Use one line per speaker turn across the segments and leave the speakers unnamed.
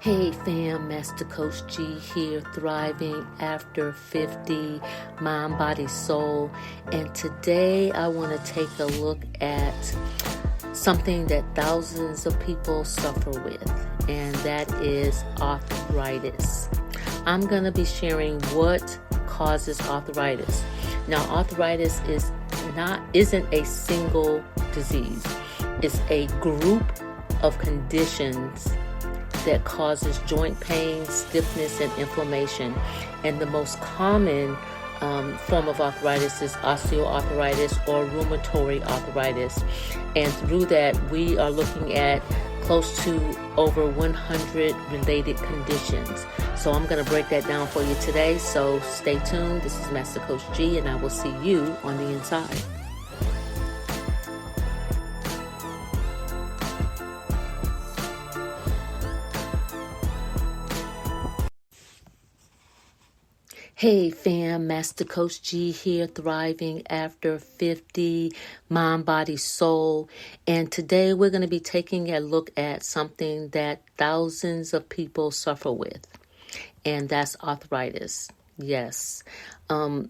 Hey fam, Master Coach G here, thriving after 50, mind, body, soul. And today I want to take a look at something that thousands of people suffer with, and that is arthritis. I'm going to be sharing what causes arthritis. Now, arthritis isn't a single disease. It's a group of conditions that causes joint pain, stiffness, and inflammation. And the most common form of arthritis is osteoarthritis or rheumatoid arthritis. And through that, we are looking at close to over 100 related conditions. So I'm going to break that down for you today. So stay tuned. This is Master Coach G, and I will see you on the inside. Hey fam, Master Coach G here, thriving after 50, mind, body, soul. And today we're going to be taking a look at something that thousands of people suffer with, and that's arthritis. Yes. Of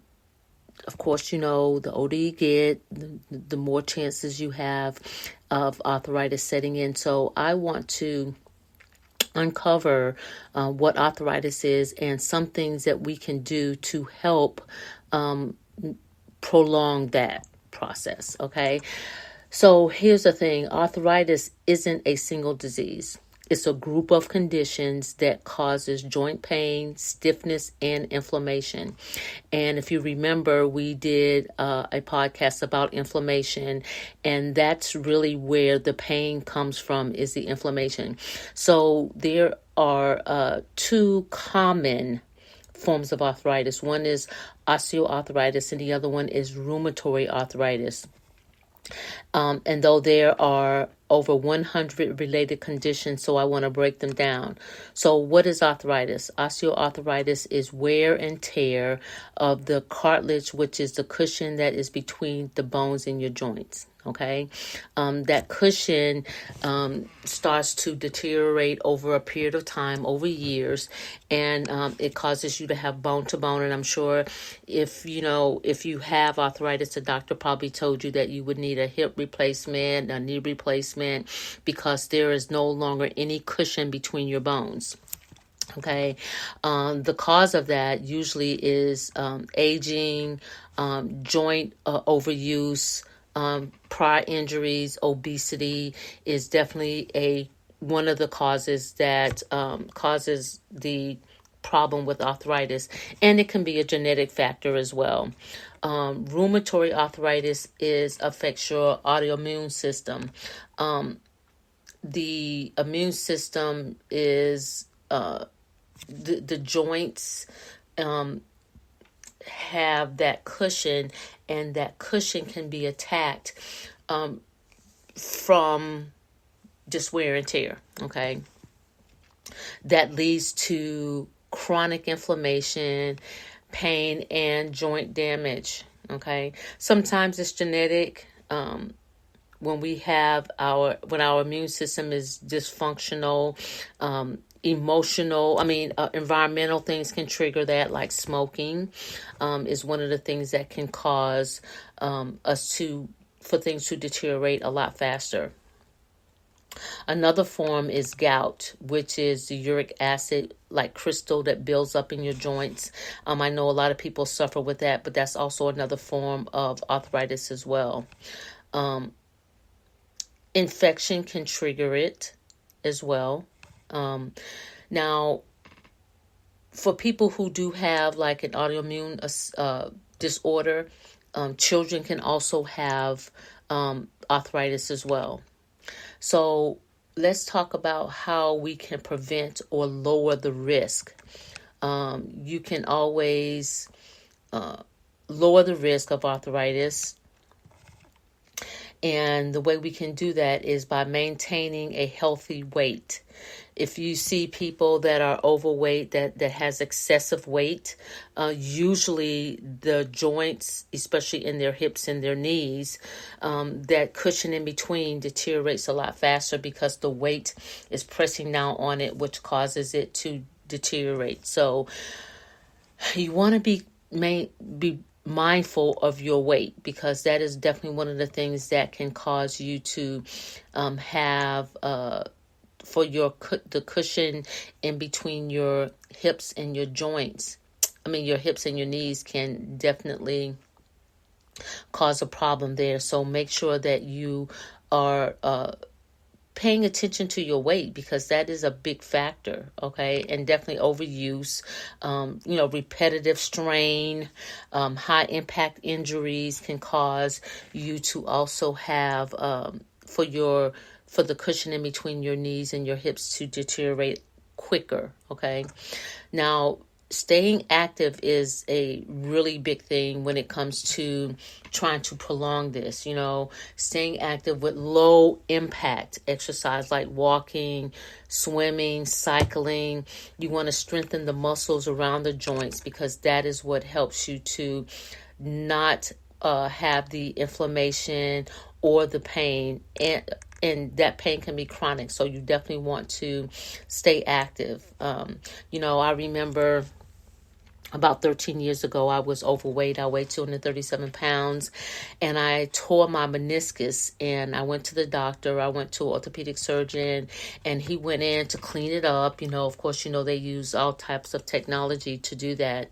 course, you know, the older you get, the more chances you have of arthritis setting in. So I want to uncover what arthritis is and some things that we can do to help prolong that process, okay? So here's the thing. Arthritis isn't a single disease. It's a group of conditions that causes joint pain, stiffness, and inflammation. And if you remember, we did a podcast about inflammation, and that's really where the pain comes from, is the inflammation. So there are two common forms of arthritis. One is osteoarthritis, and the other one is rheumatoid arthritis. And though there are over 100 related conditions, so I want to break them down. So what is arthritis? Osteoarthritis is wear and tear of the cartilage, which is the cushion that is between the bones in your joints. Okay, that cushion starts to deteriorate over a period of time, over years, and it causes you to have bone to bone. And I'm sure if you have arthritis, the doctor probably told you that you would need a hip replacement, a knee replacement, because there is no longer any cushion between your bones. Okay, the cause of that usually is aging, joint overuse. Prior injuries, obesity is definitely one of the causes that causes the problem with arthritis, and it can be a genetic factor as well. Rheumatoid arthritis affects your autoimmune system. The immune system is the joints have that cushion, and that cushion can be attacked from just wear and tear, okay? That leads to chronic inflammation, pain, and joint damage, okay? Sometimes it's genetic. When our immune system is dysfunctional, environmental things can trigger that, like smoking is one of the things that can cause for things to deteriorate a lot faster. Another form is gout, which is the uric acid, like crystal that builds up in your joints. I know a lot of people suffer with that, but that's also another form of arthritis as well. Infection can trigger it as well. Now, for people who do have like an autoimmune disorder, children can also have arthritis as well. So let's talk about how we can prevent or lower the risk. You can always lower the risk of arthritis, And the way we can do that is by maintaining a healthy weight. If you see people that are overweight, that has excessive weight, usually the joints, especially in their hips and their knees, that cushion in between deteriorates a lot faster because the weight is pressing down on it, which causes it to deteriorate. So you want to be mindful of your weight, because that is definitely one of the things that can cause you to have for the cushion in between your hips and your joints. Your hips and your knees can definitely cause a problem there. So make sure that you are paying attention to your weight, because that is a big factor, okay? And definitely overuse, repetitive strain, high impact injuries can cause you to also have, for the cushion in between your knees and your hips to deteriorate quicker, okay? Now, staying active is a really big thing when it comes to trying to prolong this, staying active with low impact exercise like walking, swimming, cycling. You want to strengthen the muscles around the joints, because that is what helps you to not have the inflammation or the pain, and that pain can be chronic. So you definitely want to stay active. I remember about 13 years ago, I was overweight. I weighed 237 pounds, and I tore my meniscus, and I went to the doctor. I went to an orthopedic surgeon, and he went in to clean it up. Of course, they use all types of technology to do that.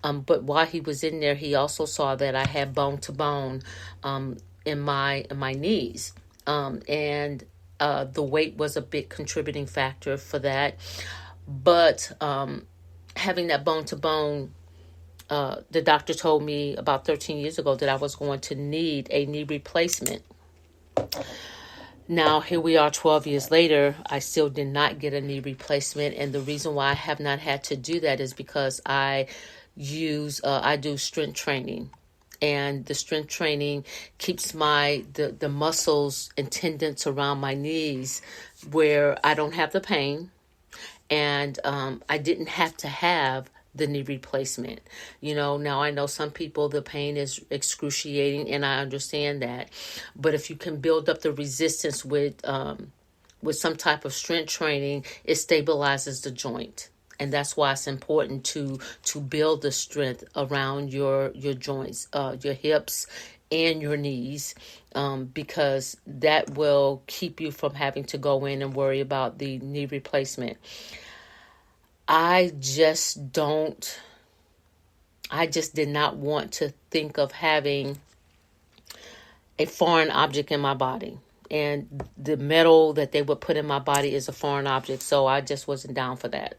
But while he was in there, he also saw that I had bone to bone in my knees. And the weight was a big contributing factor for that. But having that bone to bone, the doctor told me about 13 years ago that I was going to need a knee replacement. Now, here we are 12 years later, I still did not get a knee replacement. And the reason why I have not had to do that is because I do strength training. And the strength training keeps the muscles and tendons around my knees where I don't have the pain. And I didn't have to have the knee replacement. Now I know some people, the pain is excruciating, and I understand that. But if you can build up the resistance with some type of strength training, it stabilizes the joint. And that's why it's important to build the strength around your joints, your hips and your knees, because that will keep you from having to go in and worry about the knee replacement. I just did not want to think of having a foreign object in my body. And the metal that they would put in my body is a foreign object. So I just wasn't down for that.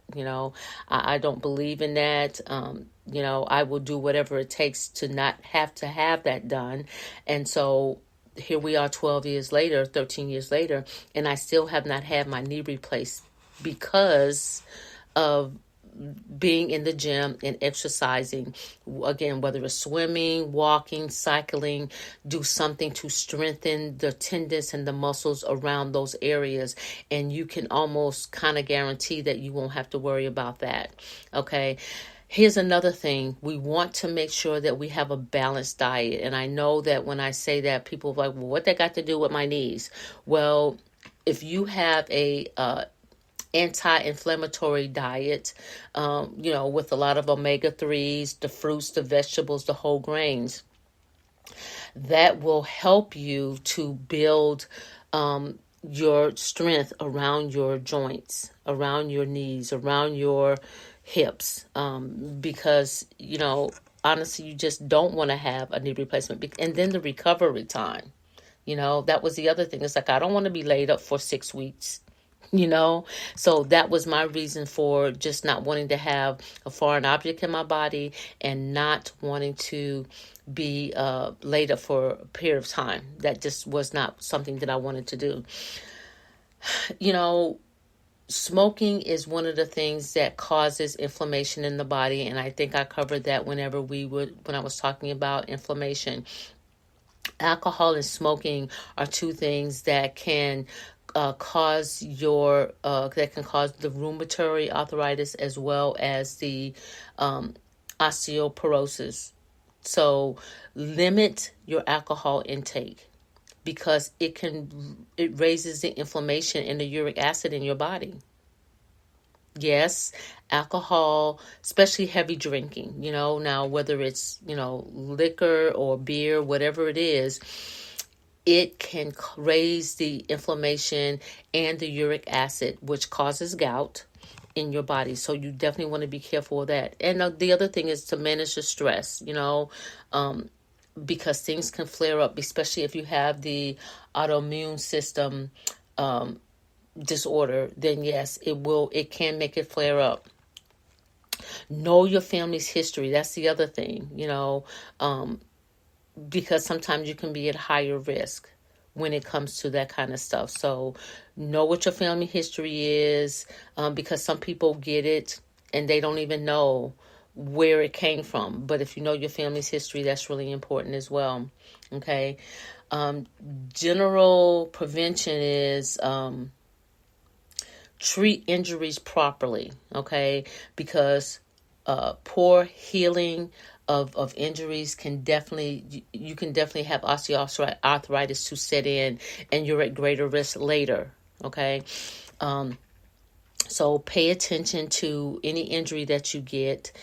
I don't believe in that. I will do whatever it takes to not have to have that done. And so here we are 13 years later, and I still have not had my knee replaced because of being in the gym and exercising. Again, whether it's swimming, walking, cycling, do something to strengthen the tendons and the muscles around those areas. And you can almost kind of guarantee that you won't have to worry about that. Okay. Here's another thing. We want to make sure that we have a balanced diet. And I know that when I say that, people are like, well, what that got to do with my knees? Well, if you have a anti-inflammatory diet, with a lot of omega-3s, the fruits, the vegetables, the whole grains, that will help you to build your strength around your joints, around your knees, around your hips, because, honestly, you just don't want to have a knee replacement. And then the recovery time, that was the other thing. It's like, I don't want to be laid up for 6 weeks. So that was my reason for just not wanting to have a foreign object in my body and not wanting to be laid up for a period of time. That just was not something that I wanted to do. Smoking is one of the things that causes inflammation in the body, and I think I covered that when I was talking about inflammation. Alcohol and smoking are two things that can cause that can cause the rheumatoid arthritis as well as the osteoporosis. So limit your alcohol intake because it raises the inflammation in the uric acid in your body. Yes, alcohol, especially heavy drinking, now whether it's, liquor or beer, whatever it is, it can raise the inflammation and the uric acid, which causes gout in your body. So you definitely want to be careful of that. And the other thing is to manage the stress, because things can flare up, especially if you have the autoimmune system disorder, then yes, it can make it flare up. Know your family's history. That's the other thing, because sometimes you can be at higher risk when it comes to that kind of stuff. So know what your family history is, because some people get it and they don't even know where it came from. But if you know your family's history, that's really important as well. Okay. General prevention is treat injuries properly. Okay. Because poor healing of injuries you can definitely have osteoarthritis to set in, and you're at greater risk later. Okay. So pay attention to any injury that you get,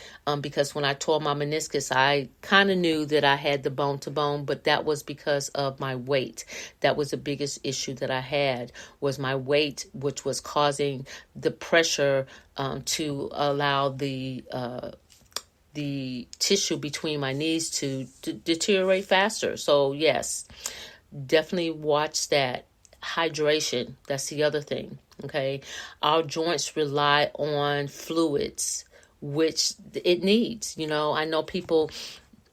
because when I tore my meniscus, I kind of knew that I had the bone to bone, but that was because of my weight. That was the biggest issue that I had, was my weight, which was causing the pressure to allow the tissue between my knees to deteriorate faster. So yes, definitely watch that. Hydration, that's the other thing. Okay, our joints rely on fluids, which it needs. I know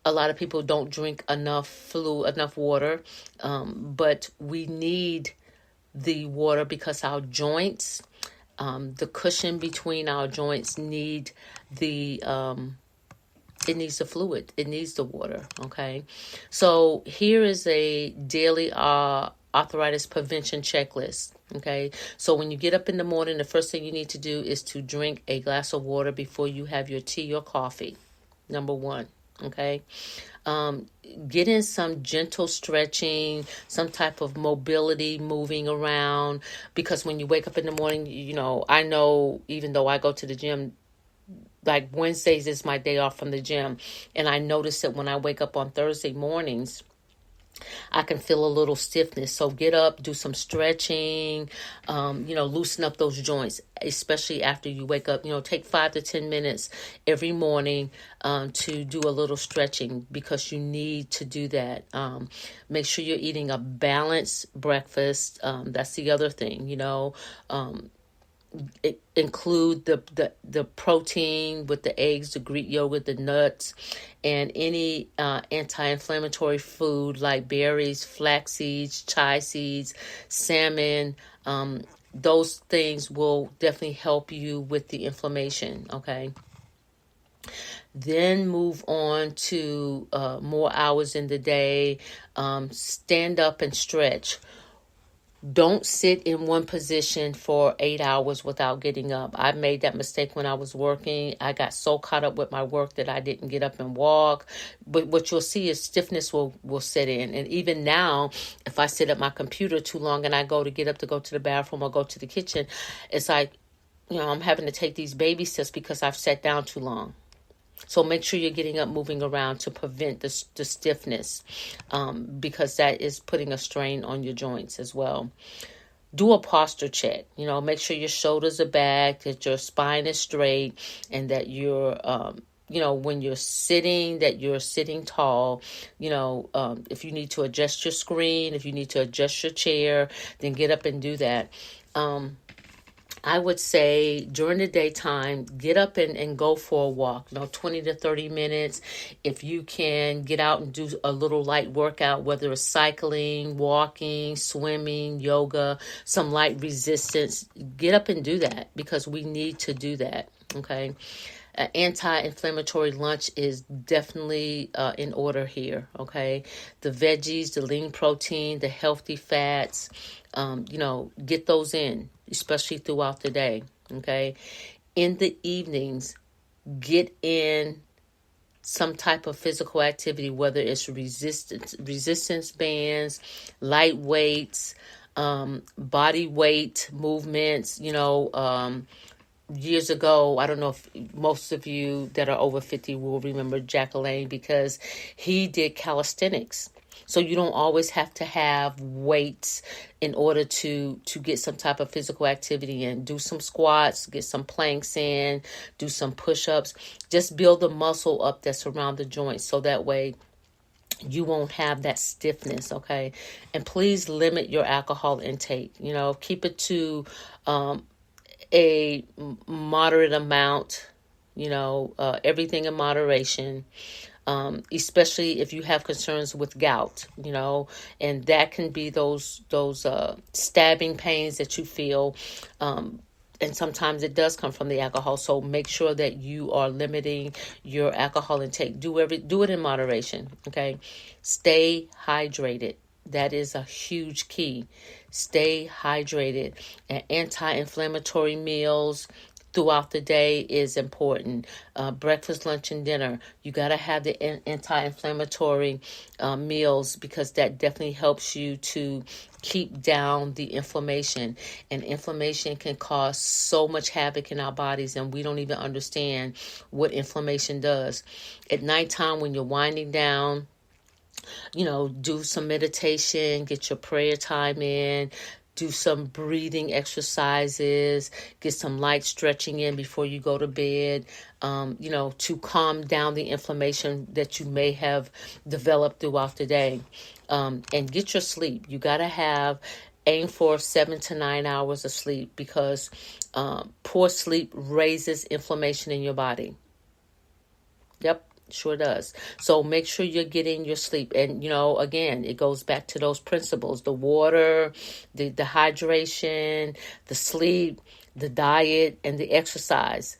a lot of people don't drink enough water, but we need the water because our joints, the cushion between our joints need it needs the fluid. It needs the water. Okay. So here is a daily arthritis prevention checklist. Okay. So when you get up in the morning, the first thing you need to do is to drink a glass of water before you have your tea or coffee. Number one. Okay. Get in some gentle stretching, some type of mobility, moving around, because when you wake up in the morning, I know, even though I go to the gym, like Wednesdays is my day off from the gym. And I notice that when I wake up on Thursday mornings, I can feel a little stiffness. So get up, do some stretching, loosen up those joints, especially after you wake up. Take 5 to 10 minutes every morning to do a little stretching, because you need to do that. Make sure you're eating a balanced breakfast. That's the other thing, include the protein with the eggs, the Greek yogurt, the nuts, and any anti-inflammatory food like berries, flax seeds, chia seeds, salmon. Those things will definitely help you with the inflammation. Okay. Then move on to more hours in the day. Stand up and stretch. Don't sit in one position for 8 hours without getting up. I made that mistake when I was working. I got so caught up with my work that I didn't get up and walk. But what you'll see is stiffness will set in. And even now, if I sit at my computer too long and I go to get up to go to the bathroom or go to the kitchen, it's like, I'm having to take these baby steps because I've sat down too long. So make sure you're getting up, moving around to prevent the stiffness, because that is putting a strain on your joints as well. Do a posture check. Make sure your shoulders are back, that your spine is straight, and that you're, when you're sitting, that you're sitting tall. If you need to adjust your screen, if you need to adjust your chair, then get up and do that. I would say during the daytime, get up and go for a walk, 20 to 30 minutes. If you can get out and do a little light workout, whether it's cycling, walking, swimming, yoga, some light resistance, get up and do that, because we need to do that. Okay. An anti-inflammatory lunch is definitely in order here, okay? The veggies, the lean protein, the healthy fats, get those in, especially throughout the day, okay? In the evenings, get in some type of physical activity, whether it's resistance bands, light weights, body weight movements. Years ago, I don't know if most of you that are over 50 will remember Jack LaLanne, because he did calisthenics. So you don't always have to have weights in order to get some type of physical activity in. Do some squats, get some planks in, do some push-ups. Just build the muscle up that's around the joints, so that way you won't have that stiffness, okay? And please limit your alcohol intake. Keep it to a moderate amount, everything in moderation. Especially if you have concerns with gout, and that can be those stabbing pains that you feel, and sometimes it does come from the alcohol. So make sure that you are limiting your alcohol intake. Do it in moderation, okay? Stay hydrated. That is a huge key. Stay hydrated. And anti-inflammatory meals throughout the day is important. Breakfast, lunch, and dinner. You got to have the anti-inflammatory meals, because that definitely helps you to keep down the inflammation. And inflammation can cause so much havoc in our bodies, and we don't even understand what inflammation does. At nighttime, when you're winding down, do some meditation, get your prayer time in, do some breathing exercises, get some light stretching in before you go to bed, to calm down the inflammation that you may have developed throughout the day. And get your sleep. You got to aim for 7 to 9 hours of sleep, because poor sleep raises inflammation in your body. Yep. Sure does. So make sure you're getting your sleep. And, again, it goes back to those principles: the water, the hydration, the sleep, the diet, and the exercise.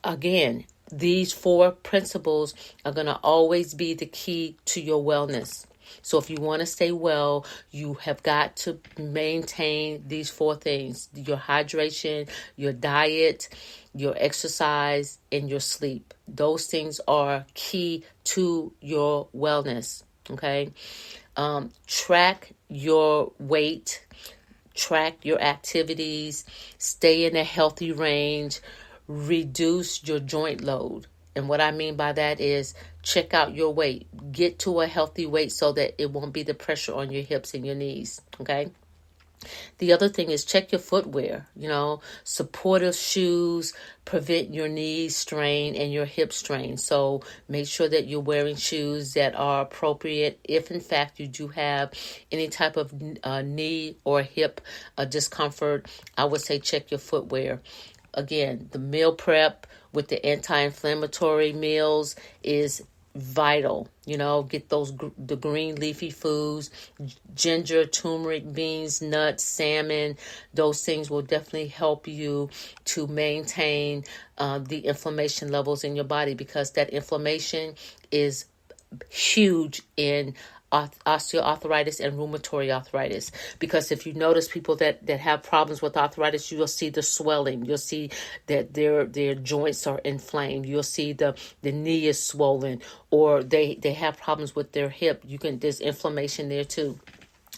Again, these 4 principles are going to always be the key to your wellness. So if you want to stay well, you have got to maintain these 4 things: your hydration, your diet, your exercise, and your sleep. Those things are key to your wellness, okay? Track your weight, track your activities, stay in a healthy range, reduce your joint load. And what I mean by that is check out your weight. Get to a healthy weight so that it won't be the pressure on your hips and your knees, okay? The other thing is check your footwear. Supportive shoes prevent your knee strain and your hip strain. So make sure that you're wearing shoes that are appropriate. If in fact you do have any type of knee or hip discomfort, I would say check your footwear. Again, the meal prep with the anti-inflammatory meals is vital. Get the green leafy foods, ginger, turmeric, beans, nuts, salmon. Those things will definitely help you to maintain the inflammation levels in your body, because that inflammation is huge in osteoarthritis and rheumatoid arthritis. Because if you notice people that have problems with arthritis, you'll see the swelling. You'll see that their joints are inflamed. You'll see the knee is swollen, or they have problems with their hip. There's inflammation there too.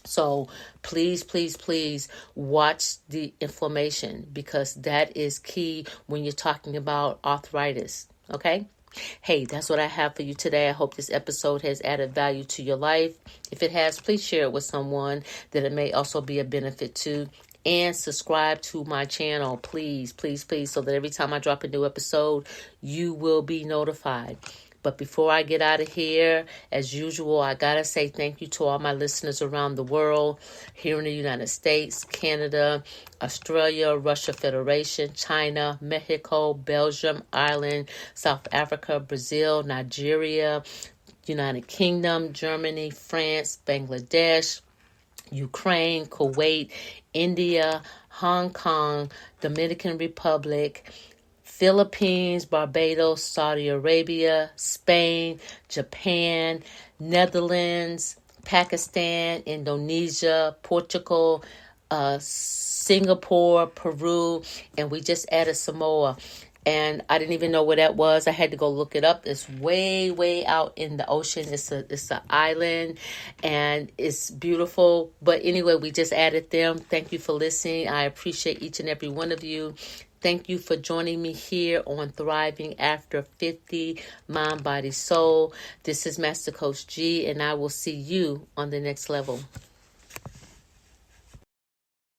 So please, please, please watch the inflammation, because that is key when you're talking about arthritis. Okay? Hey, that's what I have for you today. I hope this episode has added value to your life. If it has, please share it with someone that it may also be a benefit to. And subscribe to my channel, please, please, please, so that every time I drop a new episode, you will be notified. But before I get out of here, as usual, I got to say thank you to all my listeners around the world, here in the United States, Canada, Australia, Russia Federation, China, Mexico, Belgium, Ireland, South Africa, Brazil, Nigeria, United Kingdom, Germany, France, Bangladesh, Ukraine, Kuwait, India, Hong Kong, Dominican Republic, Philippines, Barbados, Saudi Arabia, Spain, Japan, Netherlands, Pakistan, Indonesia, Portugal, Singapore, Peru, and we just added Samoa. And I didn't even know where that was. I had to go look it up. It's way, way out in the ocean. It's an island, and it's beautiful. But anyway, we just added them. Thank you for listening. I appreciate each and every one of you. Thank you for joining me here on Thriving After 50, Mind, Body, Soul. This is Master Coach G, and I will see you on the next level.